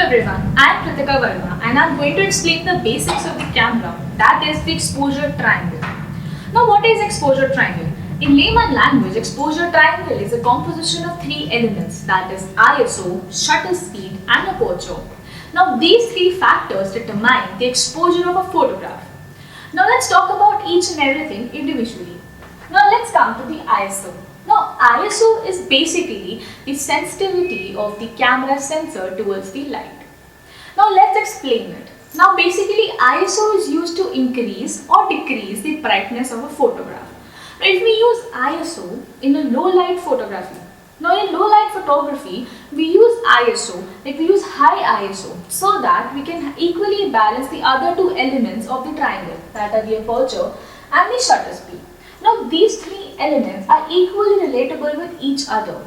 everyone, I am Kritika Verma and I am going to explain the basics of the camera, that is the exposure triangle. Now what is exposure triangle? In layman language, exposure triangle is a composition of three elements, that is ISO, shutter speed and aperture. Now these three factors determine the exposure of a photograph. Now let's talk about each and everything individually. Now let's come to the ISO. Now ISO is basically the sensitivity of the camera sensor towards the light. Now let's explain it. Now basically ISO is used to increase or decrease the brightness of a photograph. Now if we use ISO in a low light photography, now in low light photography we use ISO, like we use high ISO, so that we can equally balance the other two elements of the triangle, that are the aperture and the shutter speed. Now these three elements are equally relatable with each other.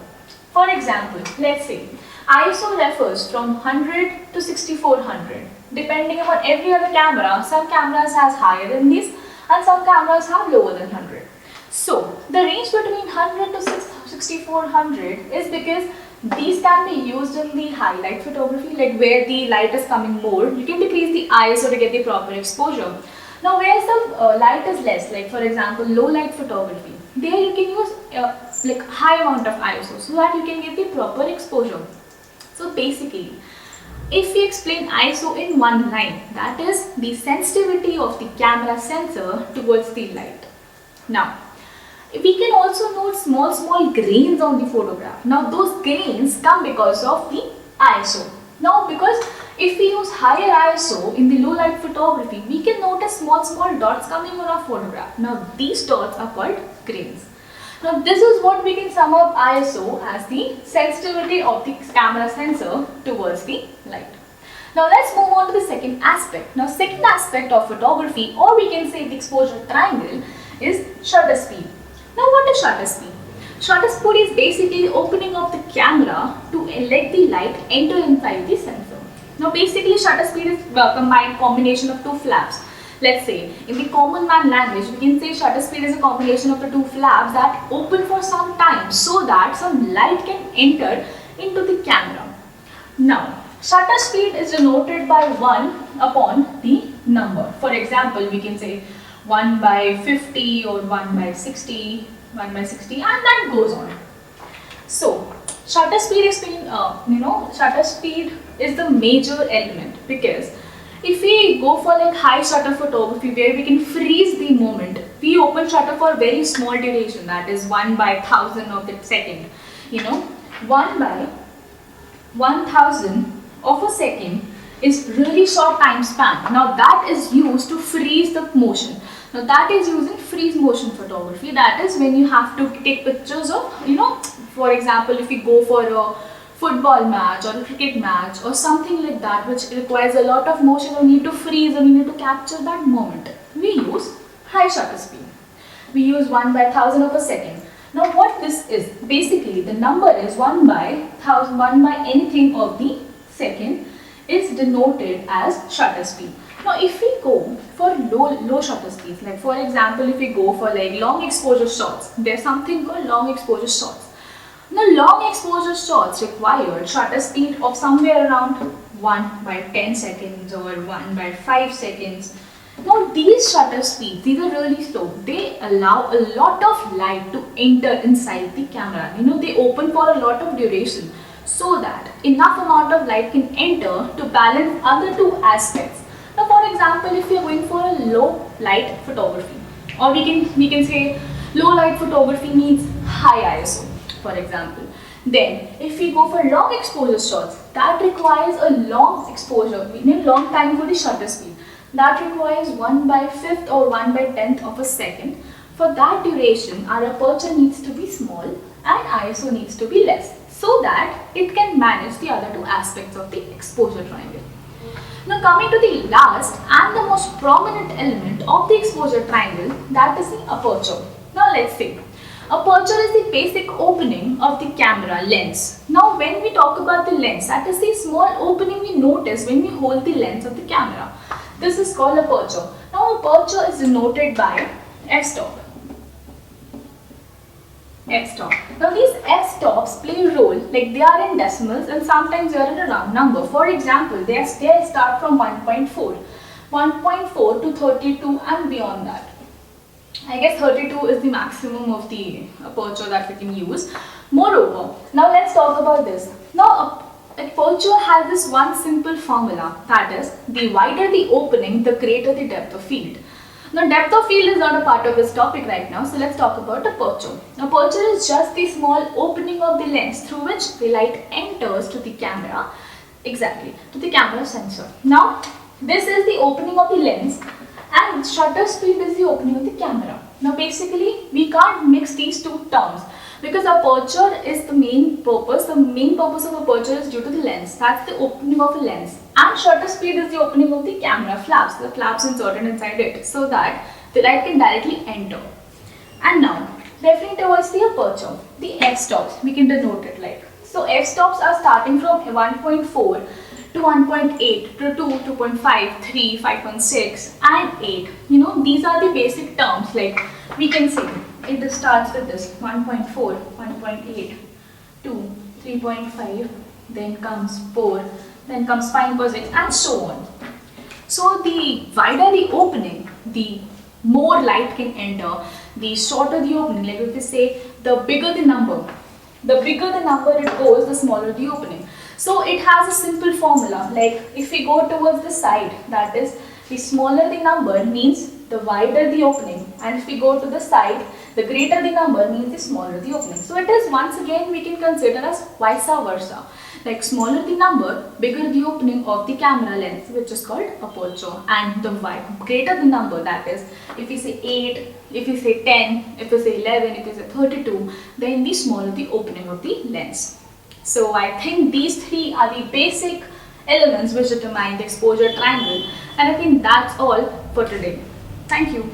For example, let's say ISO refers from 100 to 6400. Depending upon every other camera, some cameras has higher than this and some cameras have lower than 100. So the range between 100 to 6400 is because these can be used in the highlight photography, like where the light is coming more, you can decrease the ISO to get the proper exposure. Now where the light is less, like for example low light photography, there you can use like high amount of ISO so that you can get the proper exposure. So basically, if we explain ISO in one line, that is the sensitivity of the camera sensor towards the light. Now, we can also note small grains on the photograph. Now those grains come because of the ISO. Now because if we use higher ISO in the low light photography, we can notice small dots coming on our photograph. Now these dots are called grains. Now this is what we can sum up ISO as the sensitivity of the camera sensor towards the light. Now let's move on to the second aspect. Now second aspect of photography, or we can say the exposure triangle, is shutter speed. Now what is shutter speed? Shutter speed is basically opening of the camera to let the light enter inside the sensor. Now basically shutter speed is a combined combination of two flaps. Let's say in the common man language we can say shutter speed is a combination of the two flaps that open for some time so that some light can enter into the camera. Now shutter speed is denoted by 1 upon the number. For example, we can say 1 by 50 or 1 by 60, 1 by 60 and that goes on. So shutter speed is shutter speed is the major element, because if we go for like high shutter photography where we can freeze the moment, we open shutter for very small duration, that is 1 by 1000 of the second. 1 by 1000 of a second is really short time span. Now that is used to freeze the motion. Now that is using freeze motion photography. That is when you have to take pictures of, for example, if you go for a football match or a cricket match or something like that which requires a lot of motion, you need to freeze and you need to capture that moment. We use high shutter speed. We use 1 by 1000 of a second. Now what this is, basically the number is 1 by 1000, 1 by anything of the second is denoted as shutter speed. Now if we go for low shutter speeds, like for example if we go for like long exposure shots, there's something called long exposure shots. Now long exposure shots require shutter speed of somewhere around 1 by 10 seconds or 1 by 5 seconds. Now these shutter speeds, these are really slow. They allow a lot of light to enter inside the camera. They open for a lot of duration so that enough amount of light can enter to balance other two aspects. Now for example, if we are going for a low light photography, or we can say low light photography means high ISO, for example. Then if we go for long exposure shots, that requires a long exposure, long time for the shutter speed. That requires 1 by 5th or 1 by 10th of a second. For that duration, our aperture needs to be small and ISO needs to be less, so that it can manage the other two aspects of the exposure triangle. Now coming to the last and the most prominent element of the exposure triangle, that is the aperture. Now let's see. Aperture is the basic opening of the camera lens. Now when we talk about the lens, that is the small opening we notice when we hold the lens of the camera. This is called aperture. Now aperture is denoted by f stop. f-stop. Now these f-stops play a role, like they are in decimals and sometimes they are in a round number. For example, they start from 1.4, 1.4 to 32 and beyond that. I guess 32 is the maximum of the aperture that we can use. Moreover, now let's talk about this. Now aperture has this one simple formula, that is, the wider the opening, the greater the depth of field. Now depth of field is not a part of this topic right now, so let's talk about aperture. Aperture is just the small opening of the lens through which the light enters to the camera, exactly, to the camera sensor. Now this is the opening of the lens and shutter speed is the opening of the camera. Now basically we can't mix these two terms because aperture is the main purpose. The main purpose of aperture is due to the lens. That's the opening of a lens. And shutter speed is the opening of the camera flaps. The flaps inserted inside it so that the light can directly enter. And now referring towards the aperture, the f-stops, we can denote it like. So f-stops are starting from 1.4 to 1.8 to 2, 2.5, 3, 5.6 and 8. You know, these are the basic terms, like we can see it starts with this 1.4, 1.8, 2, 3.5, then comes 4, then comes 5.6 and so on. So the wider the opening, the more light can enter, the shorter the opening, like if we say the bigger the number it goes, the smaller the opening. So it has a simple formula, like if we go towards the side, that is, the smaller the number means the wider the opening, and if we go to the side, the greater the number means the smaller the opening. So it is, once again we can consider as vice versa, like smaller the number, bigger the opening of the camera lens, which is called aperture, and the greater the number, that is, if we say 8, if we say 10, if we say 11, if we say 32, then the smaller the opening of the lens. So I think these three are the basic elements which determine the exposure triangle, and I think that's all for today. Thank you.